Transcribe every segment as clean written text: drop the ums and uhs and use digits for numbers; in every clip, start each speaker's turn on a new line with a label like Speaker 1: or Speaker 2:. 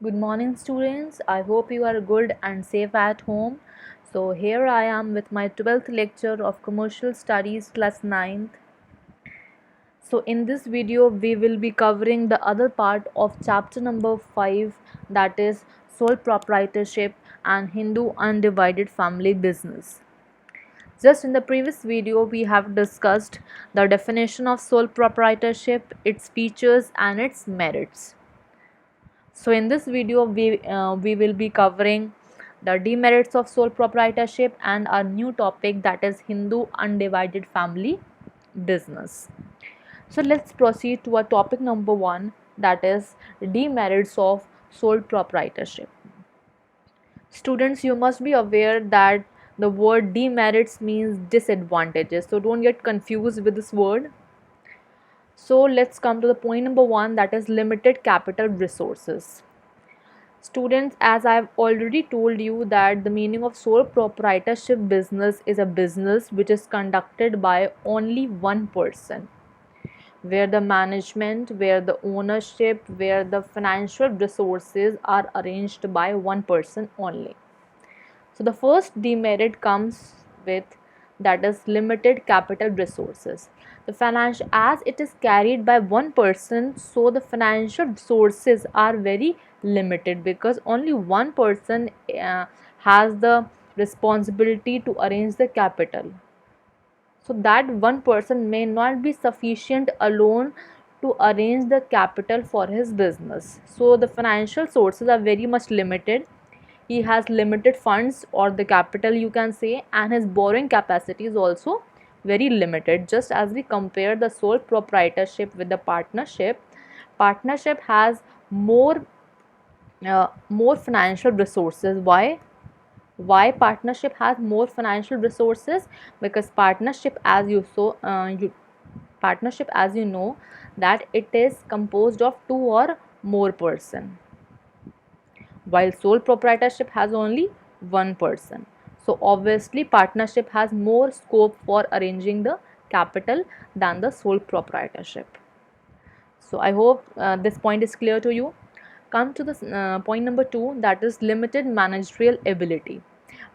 Speaker 1: Good morning, students. I hope you are good and safe at home. So, here I am with my 12th lecture of Commercial Studies class 9th. So, in this video, we will be covering the other part of chapter number 5, that is sole proprietorship and Hindu undivided family business. Just in the previous video, we have discussed the definition of sole proprietorship, its features, and its merits. So in this video we will be covering the demerits of sole proprietorship and our new topic, that is Hindu undivided family business. So let's proceed to our topic number 1, that is demerits of sole proprietorship. Students, you must be aware that the word demerits means disadvantages, so don't get confused with this word. So let's come to the point number 1, that is limited capital resources. Students, as I've already told you that the meaning of sole proprietorship business is a business which is conducted by only one person, where the management, where the ownership, where the financial resources are arranged by one person only. So the first demerit comes with, that is limited capital resources. The financial, as it is carried by one person, so the financial resources are very limited because only one person has the responsibility to arrange the capital. So that one person may not be sufficient alone to arrange the capital for his business. So the financial sources are very much limited. He has limited funds, or the capital you can say, and his borrowing capacity is also very limited. Just as we compare the sole proprietorship with the partnership, partnership has more financial resources. Why partnership has more financial resources? Because partnership, as partnership, as you know, that it is composed of two or more person, while sole proprietorship has only one person. So obviously partnership has more scope for arranging the capital than the sole proprietorship. So I hope this point is clear to you. Come to the point number 2, that is limited managerial ability.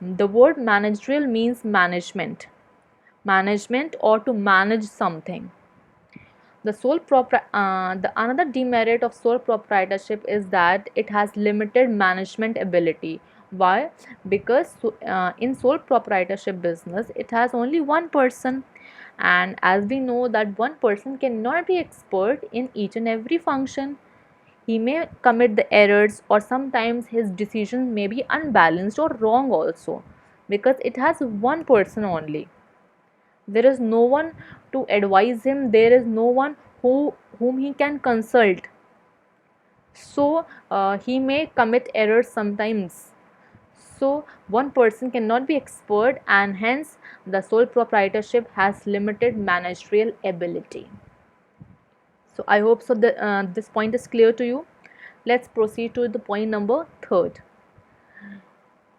Speaker 1: The word managerial means management or to manage something. The another demerit of sole proprietorship is that it has limited management ability. Why? Because in sole proprietorship business it has only one person, and as we know that one person cannot be expert in each and every function. He may commit the errors, or sometimes his decisions may be unbalanced or wrong also, because it has one person only. There is no one to advise him, there is no one whom he can consult. So he may commit errors sometimes. So one person cannot be expert, and hence the sole proprietorship has limited managerial ability. So I hope so that this point is clear to you. Let's proceed to the point number 3.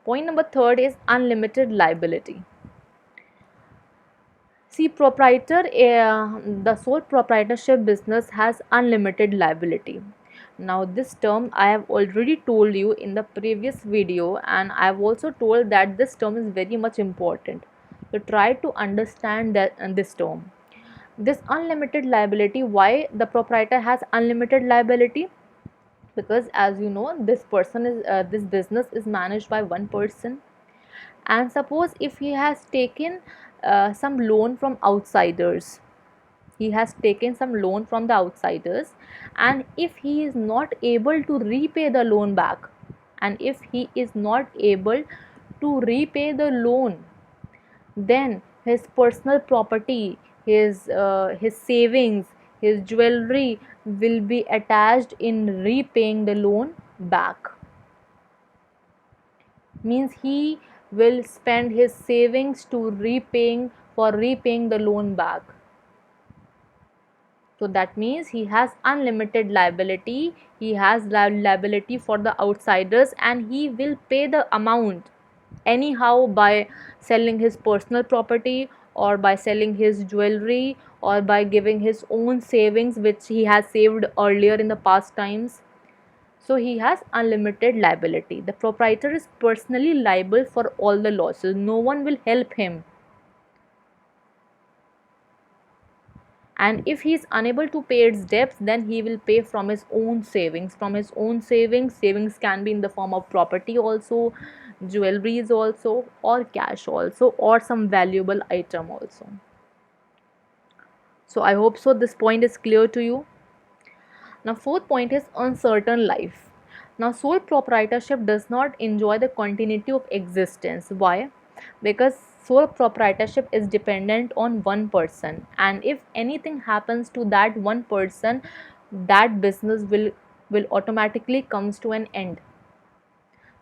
Speaker 1: Point number 3 is unlimited liability. See, the sole proprietorship business has unlimited liability. Now, this term I have already told you in the previous video, and I have also told that this term is very much important. So, try to understand that this term. This unlimited liability, why the proprietor has unlimited liability? Because as you know, this business is managed by one person, and suppose if he has taken some loan from outsiders, and if he is not able to repay the loan back, and if he is not able to repay the loan, then his personal property, his savings, his jewelry will be attached in repaying the loan back. Means he will spend his savings to repaying the loan back. So that means he has unlimited liability. He has liability for the outsiders, and he will pay the amount anyhow by selling his personal property, or by selling his jewelry, or by giving his own savings which he has saved earlier in the past times. So he has unlimited liability. The proprietor is personally liable for all the losses. No one will help him. And if he is unable to pay its debts, then he will pay from his own savings. From his own savings can be in the form of property also, jewelries also, or cash also, or some valuable item also. So I hope so this point is clear to you. Now fourth point is uncertain life. Now sole proprietorship does not enjoy the continuity of existence. Why? Because sole proprietorship is dependent on one person, and if anything happens to that one person, that business will automatically comes to an end.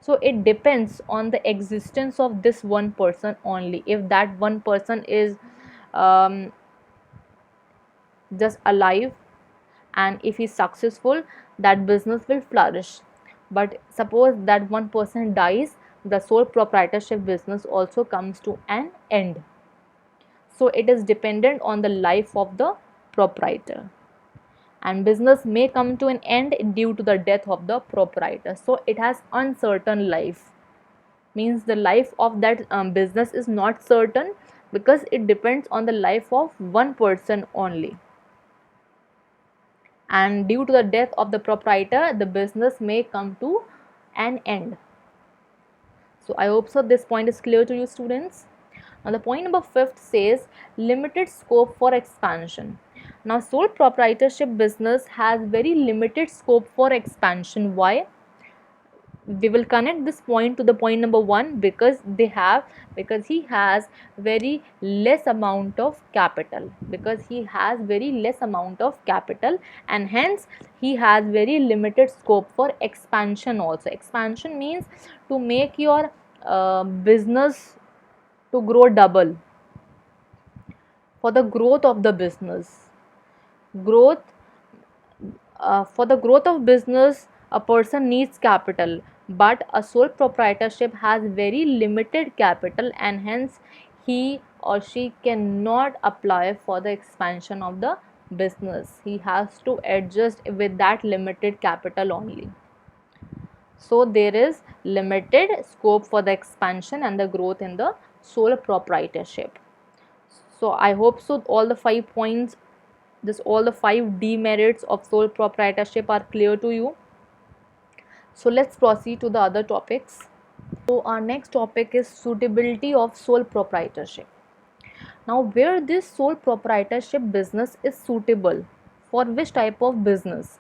Speaker 1: So it depends on the existence of this one person only. If that one person is um, just alive, and if he's successful, that business will flourish. But suppose that one person dies, the sole proprietorship business also comes to an end. So it is dependent on the life of the proprietor, and business may come to an end due to the death of the proprietor. So it has uncertain life, means the life of that business is not certain, because it depends on the life of one person only, and due to the death of the proprietor, the business may come to an end. So I hope so this point is clear to you, students. Now the point number 5 says limited scope for expansion. Now sole proprietorship business has very limited scope for expansion. Why? We will connect this point to the point number 1, because he has very less amount of capital, and hence he has very limited scope for expansion also. Expansion means to make your business to grow double. For the growth of the business, growth for the growth of business, a person needs capital, but a sole proprietorship has very limited capital, and hence he or she cannot apply for the expansion of the business. He has to adjust with that limited capital only. So there is limited scope for the expansion and the growth in the sole proprietorship. So I hope so all the 5 points, all the 5 demerits of sole proprietorship are clear to you. So let's proceed to the other topics. So our next topic is suitability of sole proprietorship. Now where this sole proprietorship business is suitable, for which type of business?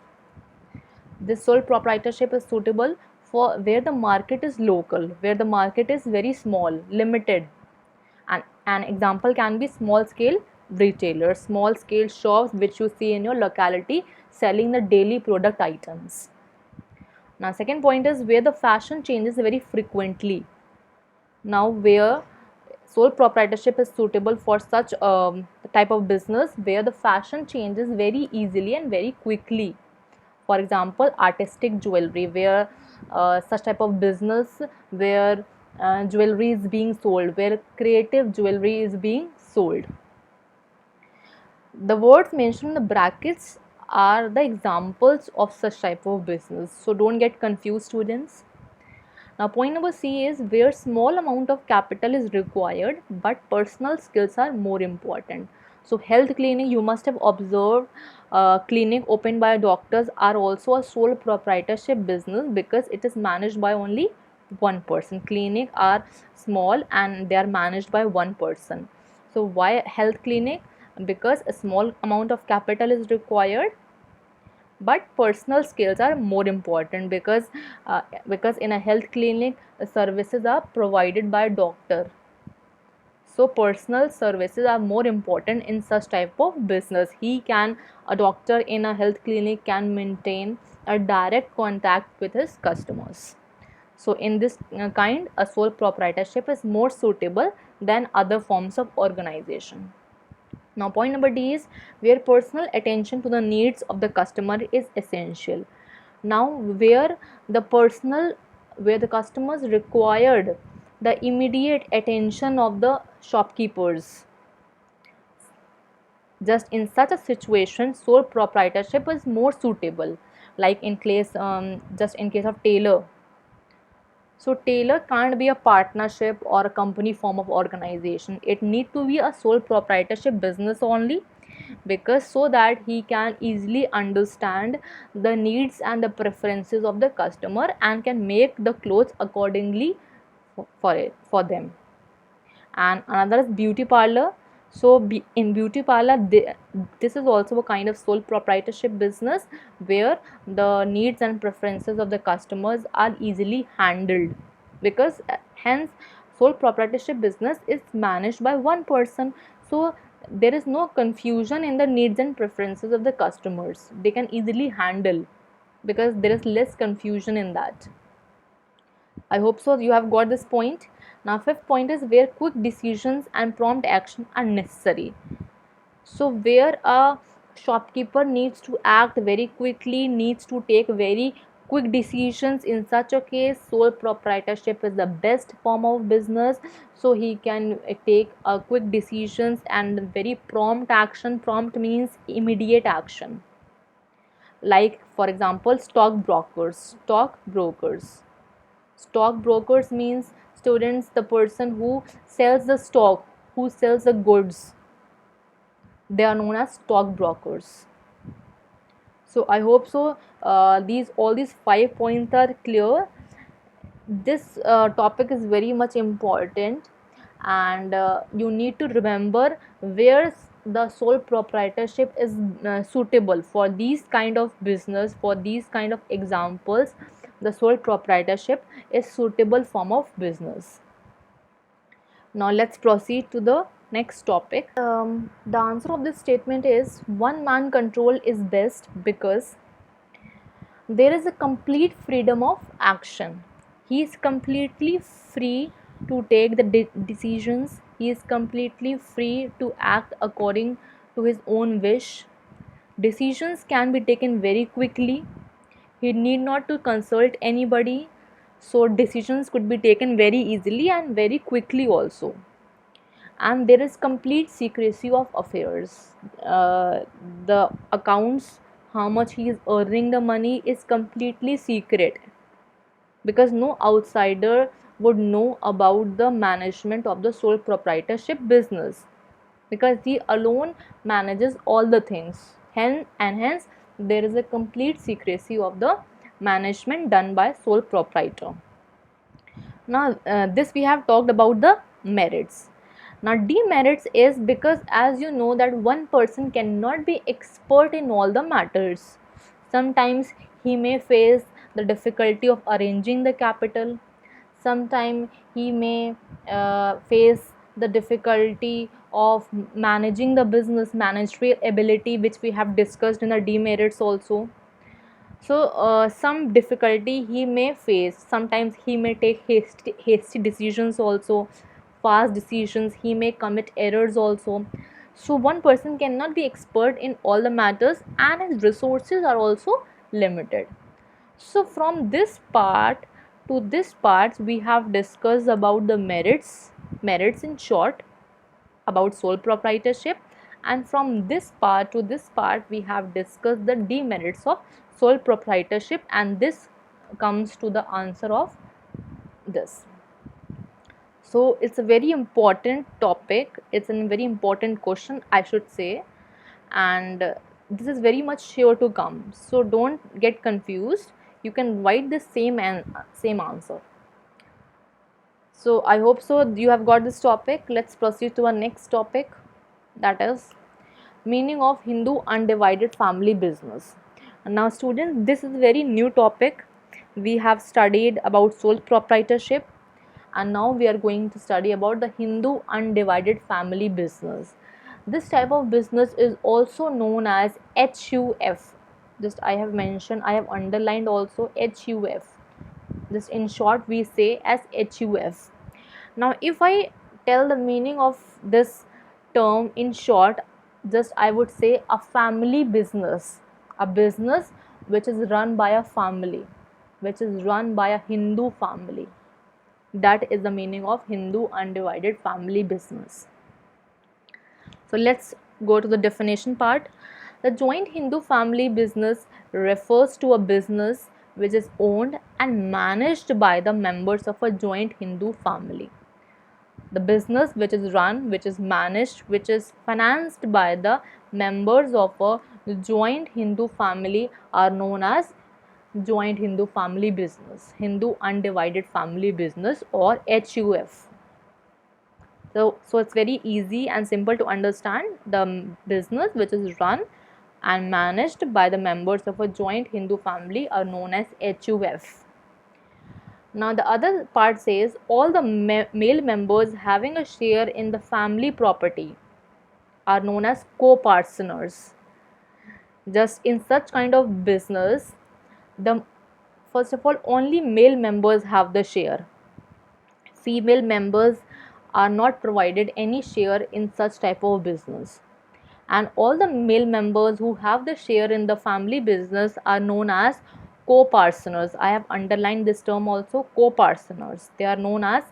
Speaker 1: This sole proprietorship is suitable for where the market is local, where the market is very small, limited. And an example can be small scale retailers, small scale shops which you see in your locality selling the daily product items. Now second point is where the fashion changes very frequently. Now where sole proprietorship is suitable for such type of business where the fashion changes very easily and very quickly. For example, artistic jewelry, where such type of business where jewelry is being sold, where creative jewelry is being sold. The words mentioned in the brackets are the examples of such type of business, so don't get confused, students. Now point number C is where small amount of capital is required but personal skills are more important. So health clinic, you must have observed, clinic opened by doctors are also a sole proprietorship business, because it is managed by only one person. Clinic are small and they are managed by one person. So why health clinic? Because a small amount of capital is required, but personal skills are more important, because in a health clinic services are provided by doctor. So personal services are more important in such type of business. A doctor in a health clinic can maintain a direct contact with his customers. So in this kind, a sole proprietorship is more suitable than other forms of organization. Now point number D is where personal attention to the needs of the customer is essential. Now where the customers required the immediate attention of the shopkeepers, just in such a situation sole proprietorship is more suitable. like in case just in case of tailor. So tailor can't be a partnership or a company form of organization. It need to be a sole proprietorship business only, because so that he can easily understand the needs and the preferences of the customer and can make the clothes accordingly for them. And another is beauty parlor. So in beauty parlor, this is also a kind of sole proprietorship business where the needs and preferences of the customers are easily handled, because hence sole proprietorship business is managed by one person. So there is no confusion in the needs and preferences of the customers. They can easily handle, because there is less confusion in that. I hope so you have got this point. Now fifth point is where quick decisions and prompt action are necessary. So where a shopkeeper needs to act very quickly, needs to take very quick decisions, in such a case sole proprietorship is the best form of business. So he can take quick decisions and very prompt action. Prompt means immediate action. Like for example, stockbrokers means, students, the person who sells the stock, who sells the goods, they are known as stockbrokers. So I hope so these all these 5 points are clear. This topic is very much important, and you need to remember where the sole proprietorship is suitable for these kind of business, for these kind of examples. The sole proprietorship is suitable form of business. Now let's proceed to the next topic. The answer of this statement is one man control is best because there is a complete freedom of action. He is completely free to take the decisions. He is completely free to act according to his own wish. Decisions can be taken very quickly. He need not to consult anybody. So decisions could be taken very easily and very quickly also. And there is complete secrecy of affairs. The accounts, how much he is earning the money, is completely secret, because no outsider would know about the management of the sole proprietorship business, because he alone manages all the things. Hence there is a complete secrecy of the management done by sole proprietor. Now this we have talked about the merits. Now demerits is because, as you know, that one person cannot be expert in all the matters. Sometimes he may face the difficulty of arranging the capital. Sometimes he may face the difficulty of managing the business, managerial ability, which we have discussed in the demerits also. So some difficulty he may face. Sometimes he may take hasty decisions also, fast decisions. He may commit errors also. So one person cannot be expert in all the matters, and his resources are also limited. So from this part to this part, we have discussed about the merits in short, about sole proprietorship. And from this part to this part, we have discussed the demerits of sole proprietorship, and this comes to the answer of this. So it's a very important topic, it's a very important question, I should say, and this is very much sure to come. So don't get confused, you can write the same answer. So I hope so you have got this topic. Let's proceed to our next topic, that is meaning of Hindu undivided family business. Now students, this is a very new topic. We have studied about sole proprietorship, and now we are going to study about the Hindu undivided family business. This type of business is also known as HUF. Just I have mentioned, I have underlined also HUF. Just in short we say as HUF. Now if I tell the meaning of this term in short, just I would say a family business, a business which is run by a family, which is run by a Hindu family. That is the meaning of Hindu undivided family business. So let's go to the definition part. The joint Hindu family business refers to a business which is owned and managed by the members of a joint Hindu family. The business which is run, which is managed, which is financed by the members of a joint Hindu family are known as joint Hindu family business, Hindu undivided family business, or HUF. So it's very easy and simple to understand. The business which is run and managed by the members of a joint Hindu family are known as HUF. Now the other part says all the male members having a share in the family property are known as co-partners. Just in such kind of business, the first of all only male members have the share. Female members are not provided any share in such type of business, and all the male members who have the share in the family business are known as co-partners. I have underlined this term also, co-partners. They are known as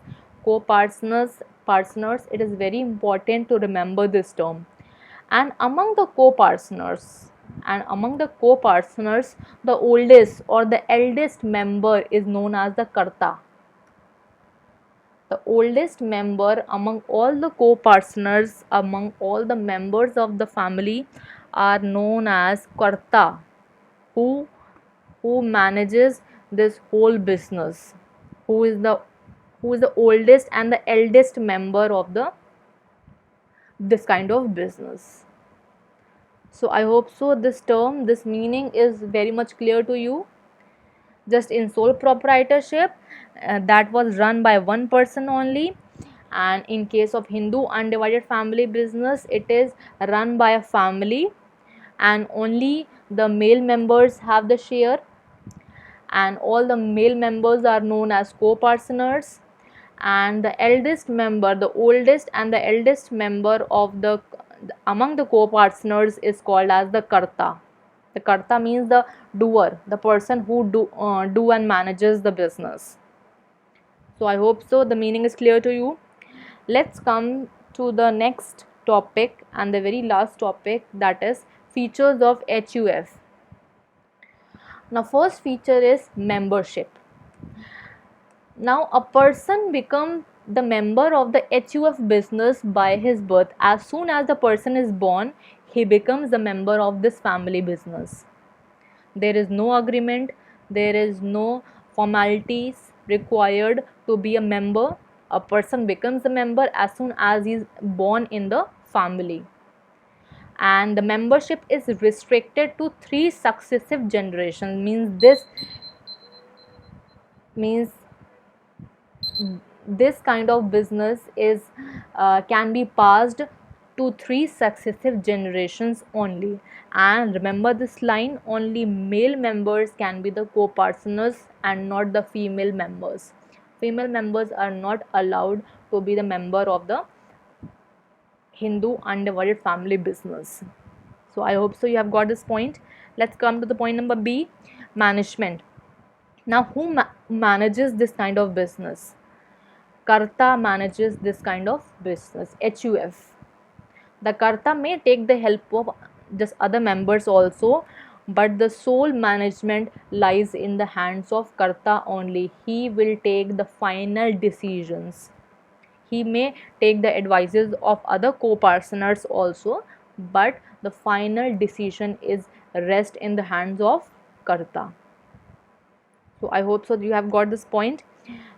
Speaker 1: co-partners. Partners, it is very important to remember this term. And among the co-partners, the oldest or the eldest member is known as the karta. The oldest member among all the co-partners, among all the members of the family, are known as karta, who manages this whole business, who is the oldest and the eldest member of the this kind of business. So I hope so this term, this meaning is very much clear to you. Just in sole proprietorship, that was run by one person only, and in case of Hindu undivided family business, it is run by a family and only the male members have the share, and all the male members are known as co-partners, and the eldest member, the oldest and the eldest member of the among the co-partners is called as the karta. The karta means the doer, the person who do and manages the business. So I hope so the meaning is clear to you. Let's come to the next topic and the very last topic, that is features of HUF. Now first feature is membership. Now a person becomes the member of the HUF business by his birth. As soon as the person is born, he becomes the member of this family business. There is no agreement, there is no formalities required to be a member. A person becomes a member as soon as he is born in the family. And the membership is restricted to 3 successive generations. Means this kind of business is can be passed to 3 successive generations only. And remember this line, only male members can be the co-partners and not the female members. Female members are not allowed to be the member of the Hindu undivided family business. So I hope so you have got this point. Let's come to the point number B, management. Now who manages this kind of business? Karta manages this kind of business, HUF. The karta may take the help of just other members also, but the sole management lies in the hands of karta only. He will take the final decisions. He may take the advices of other co-partners also, but the final decision is rest in the hands of karta. So I hope so you have got this point.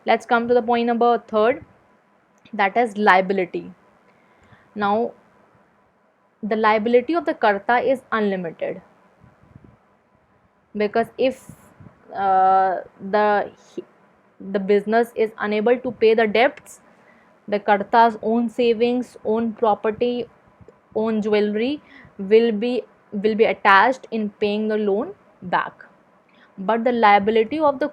Speaker 1: Let's come to the point number 3rd, that is liability. Now the liability of the karta is unlimited, because if the business is unable to pay the debts, the karta's own savings, own property, own jewelry will be attached in paying the loan back. But the liability of the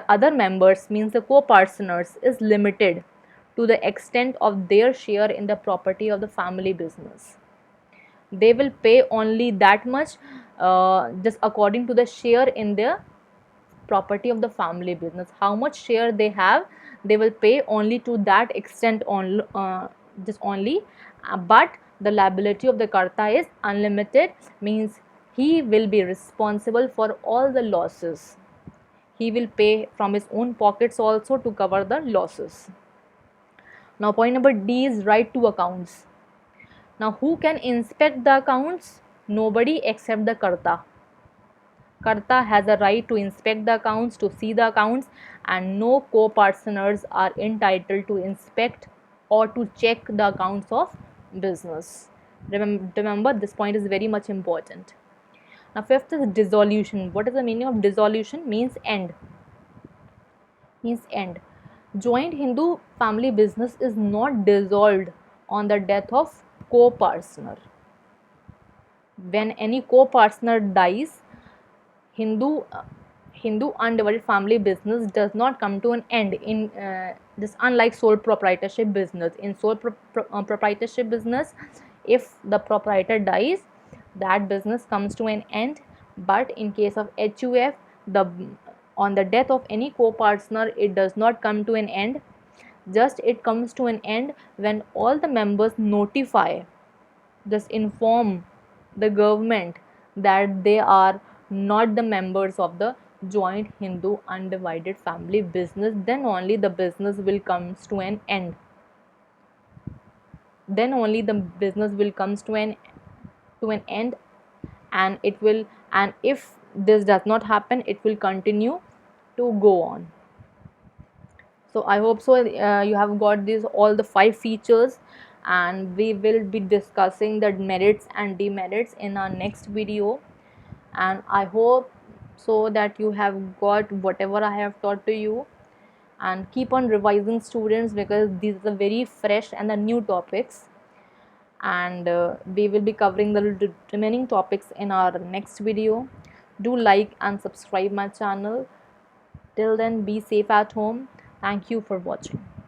Speaker 1: other members, means the co-partners, is limited to the extent of their share in the property of the family business. They will pay only that much, just according to the share in their property of the family business. How much share they have, they will pay only to that extent only, but the liability of the karta is unlimited, means he will be responsible for all the losses. He will pay from his own pockets also to cover the losses. Now point number D is right to accounts. Now who can inspect the accounts? Nobody except the karta. Karta has a right to inspect the accounts, to see the accounts, and no co-partners are entitled to inspect or to check the accounts of business. Remember, this point is very much important. Now fifth is dissolution. What is the meaning of dissolution? Means end. Means end. Joint Hindu family business is not dissolved on the death of co-partner. When any co-partner dies, Hindu undivided family business does not come to an end in this, unlike sole proprietorship business. In sole proprietorship business, if the proprietor dies, that business comes to an end. But in case of HUF, on the death of any co-partner, it does not come to an end. Just it comes to an end when all the members notify, just inform the government that they are not the members of the joint Hindu undivided family business. Then only the business will comes to an end. Then only the business will comes to an end, and it will, and if this does not happen, it will continue to go on. So I hope so you have got these all the 5 features, and we will be discussing the merits and demerits in our next video. And I hope so that you have got whatever I have taught to you, and keep on revising, students, because these are very fresh and the new topics, and we will be covering the remaining topics in our next video. Do like and subscribe my channel. Till then, be safe at home. Thank you for watching.